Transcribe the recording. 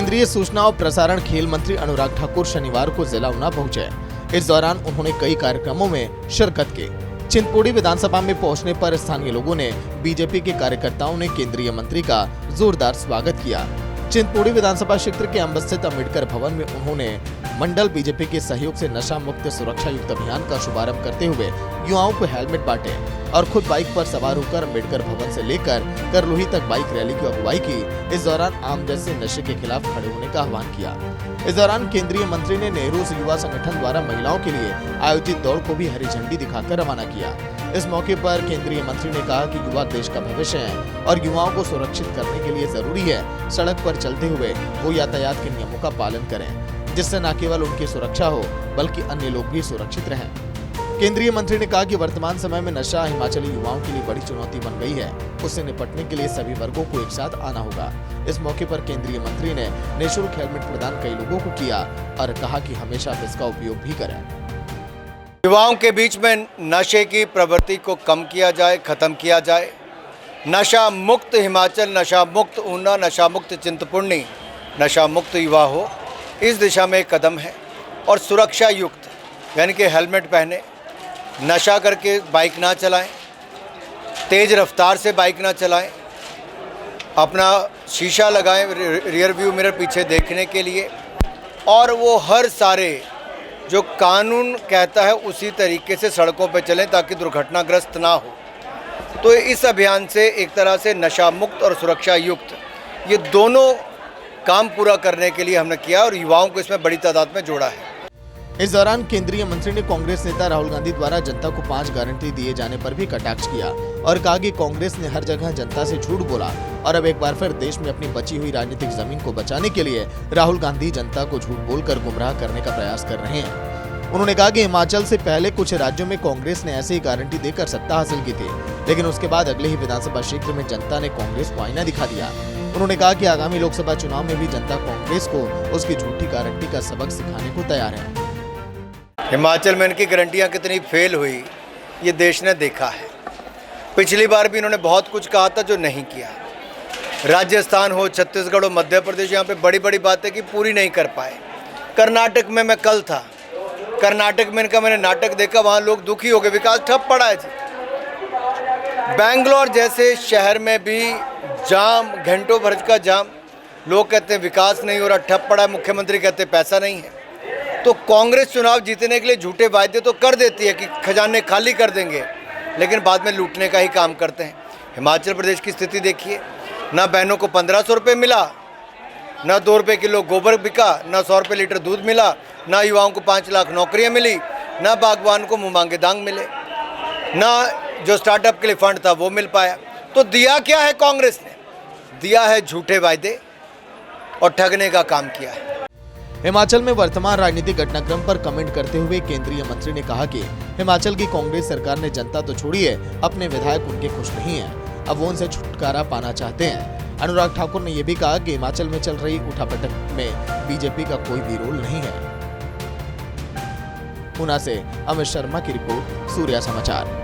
केंद्रीय सूचना और प्रसारण खेल मंत्री अनुराग ठाकुर शनिवार को जिला ऊना पहुंचे। इस दौरान उन्होंने कई कार्यक्रमों में शिरकत की। चिंतपूर्णी विधानसभा में पहुंचने पर स्थानीय लोगों ने बीजेपी के कार्यकर्ताओं ने केंद्रीय मंत्री का जोरदार स्वागत किया। चिंतपूर्णी विधानसभा क्षेत्र के अंब स्थित अम्बेडकर भवन में उन्होंने मंडल बीजेपी के सहयोग से नशा मुक्त सुरक्षा युक्त अभियान का शुभारंभ करते हुए युवाओं को हेलमेट बांटे और खुद बाइक पर सवार होकर अम्बेडकर भवन से लेकर करलोही तक बाइक रैली की अगुवाई की। इस दौरान आम जन से नशे के खिलाफ खड़े होने का आह्वान किया। इस दौरान केंद्रीय मंत्री ने नेहरू युवा संगठन द्वारा महिलाओं के लिए आयोजित दौड़ को भी हरी झंडी दिखाकर रवाना किया। इस मौके पर केंद्रीय मंत्री ने कहा कि युवा देश का भविष्य है और युवाओं को सुरक्षित करने के लिए जरूरी है सड़क पर चलते हुए वो यातायात के नियमों का पालन करें, जिससे न केवल उनकी सुरक्षा हो बल्कि अन्य लोग भी सुरक्षित रहें। केंद्रीय मंत्री ने कहा कि वर्तमान समय में नशा हिमाचली युवाओं के लिए बड़ी चुनौती बन गई है। उससे निपटने के लिए सभी वर्गों को एक साथ आना होगा। इस मौके पर केंद्रीय मंत्री ने निःशुल्क हेलमेट प्रदान कई लोगों को किया और कहा कि हमेशा इसका उपयोग भी करें। युवाओं के बीच में नशे की प्रवृत्ति को कम किया जाए, खत्म किया जाए। नशा मुक्त हिमाचल, नशा मुक्त ऊना, नशा मुक्त चिंतपूर्णी, नशा मुक्त युवा हो, इस दिशा में एक कदम है। और सुरक्षा युक्त यानी कि हेलमेट पहने, नशा करके बाइक ना चलाएं, तेज़ रफ्तार से बाइक ना चलाएं, अपना शीशा लगाएं रियर व्यू मिरर पीछे देखने के लिए, और वो हर सारे जो कानून कहता है उसी तरीके से सड़कों पर चलें ताकि दुर्घटनाग्रस्त ना हो। तो इस अभियान से एक तरह से नशा मुक्त और सुरक्षा युक्त ये दोनों काम पूरा करने के लिए हमने किया और युवाओं को इसमें बड़ी तादाद में जोड़ा है। इस दौरान केंद्रीय मंत्री ने कांग्रेस नेता राहुल गांधी द्वारा जनता को 5 गारंटी दिए जाने पर भी कटाक्ष किया और कहा कि कांग्रेस ने हर जगह जनता से झूठ बोला और अब एक बार फिर देश में अपनी बची हुई राजनीतिक जमीन को बचाने के लिए राहुल गांधी जनता को झूठ बोलकर गुमराह करने का प्रयास कर रहे हैं। उन्होंने कहा कि हिमाचल से पहले कुछ राज्यों में कांग्रेस ने ऐसे ही गारंटी देकर सत्ता हासिल की थी, लेकिन उसके बाद अगले ही विधानसभा क्षेत्र में जनता ने कांग्रेस को आईना दिखा दिया। उन्होंने कहा कि आगामी लोकसभा चुनाव में भी जनता कांग्रेस को उसकी झूठी गारंटी का सबक सिखाने को तैयार है। हिमाचल में इनकी गारंटियां कितनी फेल हुई ये देश ने देखा है। पिछली बार भी इन्होंने बहुत कुछ कहा था जो नहीं किया। राजस्थान हो, छत्तीसगढ़ हो, मध्य प्रदेश, यहाँ पे बड़ी बड़ी बातें की पूरी नहीं कर पाए। कर्नाटक में मैं कल था, कर्नाटक में इनका मैंने नाटक देखा, वहाँ लोग दुखी हो गए, विकास ठप पड़ा है जी। बेंगलोर जैसे शहर में भी जाम, घंटों भर का जाम, लोग कहते हैं विकास नहीं हो रहा, ठप पड़ा है, मुख्यमंत्री कहते हैं पैसा नहीं है। तो कांग्रेस चुनाव जीतने के लिए झूठे वायदे तो कर देती है कि खजाने खाली कर देंगे, लेकिन बाद में लूटने का ही काम करते हैं। हिमाचल प्रदेश की स्थिति देखिए, ना बहनों को 1500 रुपये मिला, ना 2 रुपये किलो गोबर बिका, ना 100 रुपये लीटर दूध मिला, ना युवाओं को 5 लाख नौकरियां मिली, ना बागवान को मुँह मांगे दांग मिले, ना जो स्टार्टअप के लिए फंड था वो मिल पाया। तो दिया क्या है कांग्रेस ने? दिया है झूठे वायदे और ठगने का काम किया है। हिमाचल में वर्तमान राजनीतिक घटनाक्रम पर कमेंट करते हुए केंद्रीय मंत्री ने कहा कि हिमाचल की कांग्रेस सरकार ने जनता तो छोड़ी है, अपने विधायक उनके खुश नहीं हैं, अब वो उनसे छुटकारा पाना चाहते हैं। अनुराग ठाकुर ने यह भी कहा कि हिमाचल में चल रही उठापटक में बीजेपी का कोई भी रोल नहीं है। ऊना से अमित शर्मा की रिपोर्ट, सूर्या समाचार।